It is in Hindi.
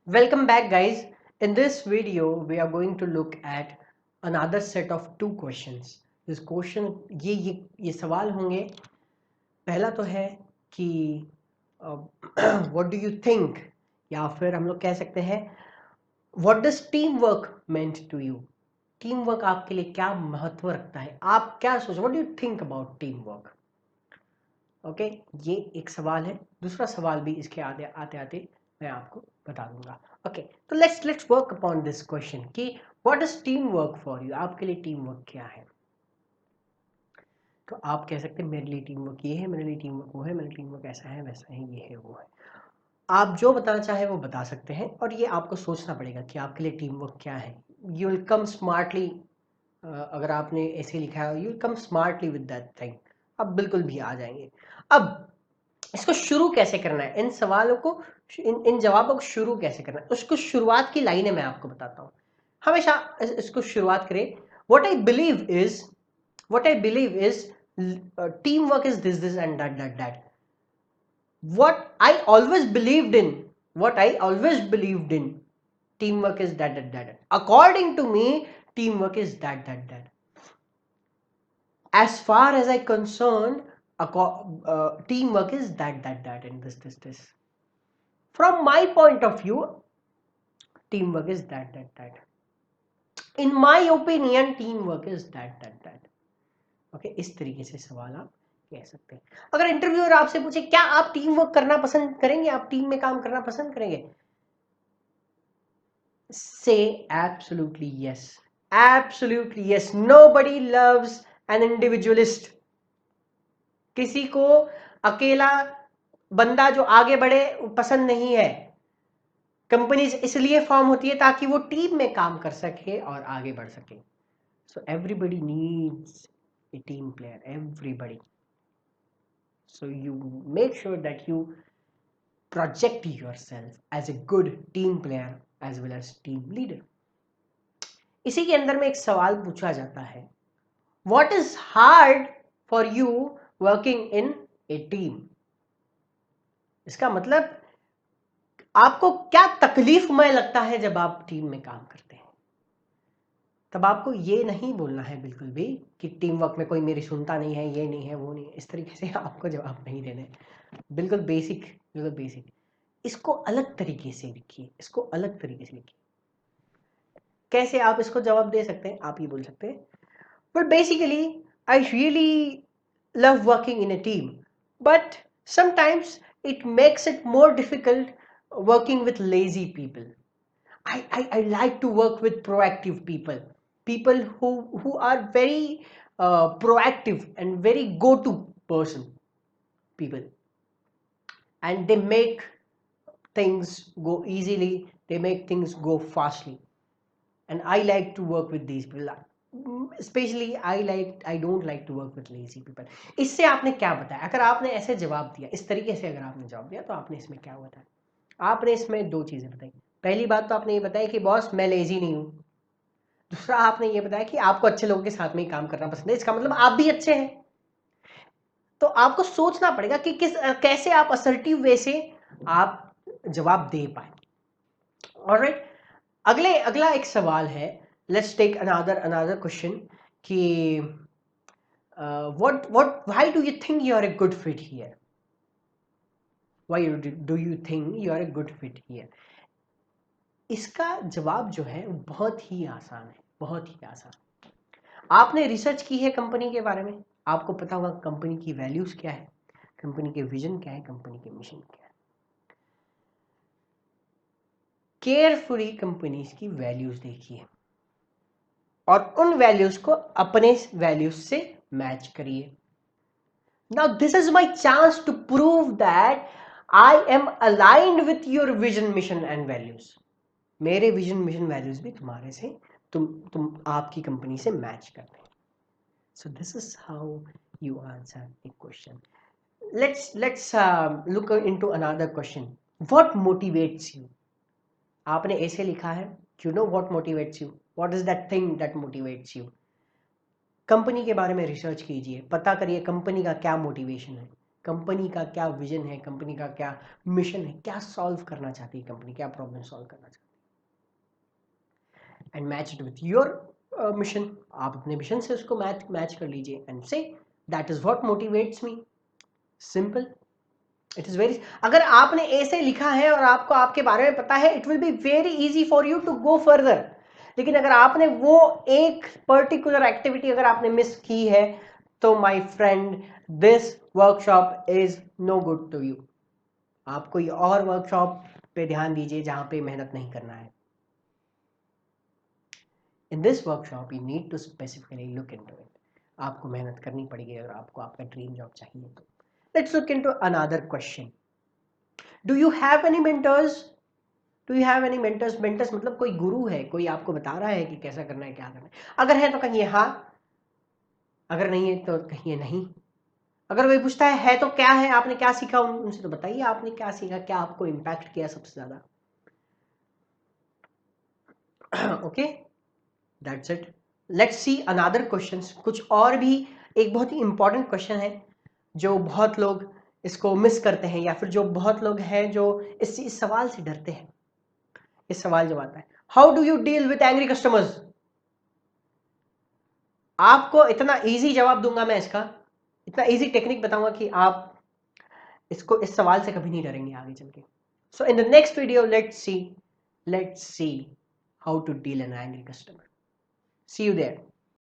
Welcome back, guys. In this video, we are going to look at another set of two questions. This question ये सवाल होंगे. पहला तो है कि what do you think, या फिर हम लोग कह सकते हैं what does teamwork meant to you? Team work आपके लिए क्या महत्व रखता है? आप क्या सोच, what do you think about teamwork? Okay, ये एक सवाल है. दूसरा सवाल भी इसके आते आते मैं आपको बता दूंगा. ओके, तो let's work upon this question कि what is team work for you. आपके लिए टीम वर्क क्या है? तो आप कह सकते हैं मेरे लिए टीम वर्क ये है, मेरे लिए टीम वर्क वो है, मेरे लिए टीम वर्क ऐसा है, वैसा है, ये है, वो है. आप जो बताना चाहे वो बता सकते हैं, और ये आपको सोचना पड़ेगा कि आपके लिए टीम वर्क क्या है. You will come smartly. अगर आपने ऐसे लिखा है you will come smartly with that thing, अब बिल्कुल भी आ जाएंगे. अब इसको शुरू कैसे करना है, इन सवालों को, इन जवाबों को शुरू कैसे करना है, उसको शुरुआत की लाइनें मैं आपको बताता हूँ. हमेशा इसको शुरुआत करें. What I believe is team work is this and that. what i always believed in what I always believed in teamwork is that. According to me, teamwork is that. As far as I concerned, teamwork is that and this. From my point of view, teamwork is that. In my opinion, teamwork is that. Okay, इस तरीके से सवाल आप कह सकते हैं. अगर इंटरव्यूअर आपसे पूछे क्या आप टीम वर्क करना पसंद करेंगे, आप टीम में काम करना पसंद करेंगे, से absolutely yes. Absolutely yes. Nobody loves an individualist. किसी को अकेला बंदा जो आगे बढ़े पसंद नहीं है. कंपनीज इसलिए फॉर्म होती है ताकि वो टीम में काम कर सके और आगे बढ़ सके. So everybody needs a team player, everybody. So you make sure that you project yourself as a good team player as well as team leader. इसी के अंदर में एक सवाल पूछा जाता है, what is hard for you working in a team? इसका मतलब आपको क्या तकलीफमय लगता है जब आप टीम में काम करते हैं. तब आपको ये नहीं बोलना है बिल्कुल भी कि टीम वर्क में कोई मेरी सुनता नहीं है, ये नहीं है, वो नहीं है. इस तरीके से आपको जवाब नहीं देने. बिल्कुल बेसिक. इसको अलग तरीके से लिखिए, इसको अलग तरीके से लिखिए. कैसे आप इसको जवाब दे सकते हैं? आप ये बोल सकते हैं, but basically I really love working in a team, but sometimes it makes it more difficult working with lazy people. I like to work with proactive people who are very proactive and very go-to person people, and they make things go easily, they make things go fastly, and I like to work with these people. Especially I don't like to work with lazy people. इससे आपने क्या बताया? अगर आपने ऐसे जवाब दिया, इस तरीके से अगर आपने जवाब दिया, तो आपने इसमें क्या बताया? आपने इसमें दो चीजें बताई. पहली बात तो आपने ये बताया कि बॉस मैं लेजी नहीं हूं. दूसरा आपने ये बताया कि आपको अच्छे लोगों के साथ में ही काम करना पसंद है. इसका मतलब आप भी अच्छे हैं. तो आपको सोचना पड़ेगा कि कैसे आप असर्टिव वे से आप जवाब दे पाए. ऑलराइट, अगला एक सवाल है. लेट्स टेक अनदर क्वेश्चन कि why do you think you are a good fit here? Why do you think you are a good fit here? इसका जवाब जो है बहुत ही आसान है, बहुत ही आसान. आपने रिसर्च की है कंपनी के बारे में, आपको पता होगा कंपनी की वैल्यूज क्या है, कंपनी के विजन क्या है, कंपनी के मिशन क्या है. केयरफुली कंपनीज की वैल्यूज देखिए और उन वैल्यूज को अपने वैल्यूज से मैच करिए. Now this is my chance to prove that I am aligned with your vision mission and values. मेरे विजन मिशन वैल्यूज भी तुम्हारे से, तुम आपकी कंपनी से मैच करते हैं. So this is how you answer the question. Let's look into another question. What motivates you? आपने ऐसे लिखा है, you know what motivates you? What is that thing that motivates you? Company के बारे में रिसर्च कीजिए, पता करिए कंपनी का क्या मोटिवेशन है, कंपनी का क्या विजन है, कंपनी का क्या मिशन है, क्या सॉल्व करना चाहती है कंपनी, क्या प्रॉब्लम सॉल्व करना चाहती है, and match it with your mission. आप अपने मिशन से उसको मैच कर लीजिए and say that is what motivates me. Simple, it is very, अगर आपने ऐसे लिखा है और आपको आपके बारे में पता है, it will be very easy for you to go further. लेकिन अगर आपने वो एक पर्टिकुलर एक्टिविटी अगर आपने मिस की है, तो my friend, this workshop is no good to you. आप कोई और वर्कशॉप पे ध्यान दीजिए जहां पे मेहनत नहीं करना है। In this workshop you need to specifically look into it. आपको मेहनत करनी पड़ेगी अगर आपको आपका ड्रीम जॉब चाहिए तो। Let's look into another question. Do you have any mentors? Do you have any mentors? Mentors मतलब कोई गुरु है, कोई आपको बता रहा है कि कैसा करना है, क्या करना है। अगर है तो कहिए हाँ, अगर नहीं है तो कहिए नहीं। अगर कोई पूछता है तो क्या है, आपने क्या सीखा, उनसे तो बताइए आपने क्या सीखा, क्या आपको इम्पैक्ट किया सबसे ज्यादा। Okay, that's it. Let's see another questions. कुछ और भी, एक बहुत ही इंपॉर्टेंट क्वेश्चन है जो बहुत लोग इसको मिस करते हैं, या फिर जो बहुत लोग हैं जो इस सवाल से डरते हैं। इस सवाल जब आता है, how do you deal with angry customers? आपको इतना इजी जवाब दूंगा मैं इसका, इतना इजी टेक्निक बताऊंगा कि आप इसको, इस सवाल से कभी नहीं डरेंगे आगे चल के। So in the next video let's see how to deal an angry customer. See you there.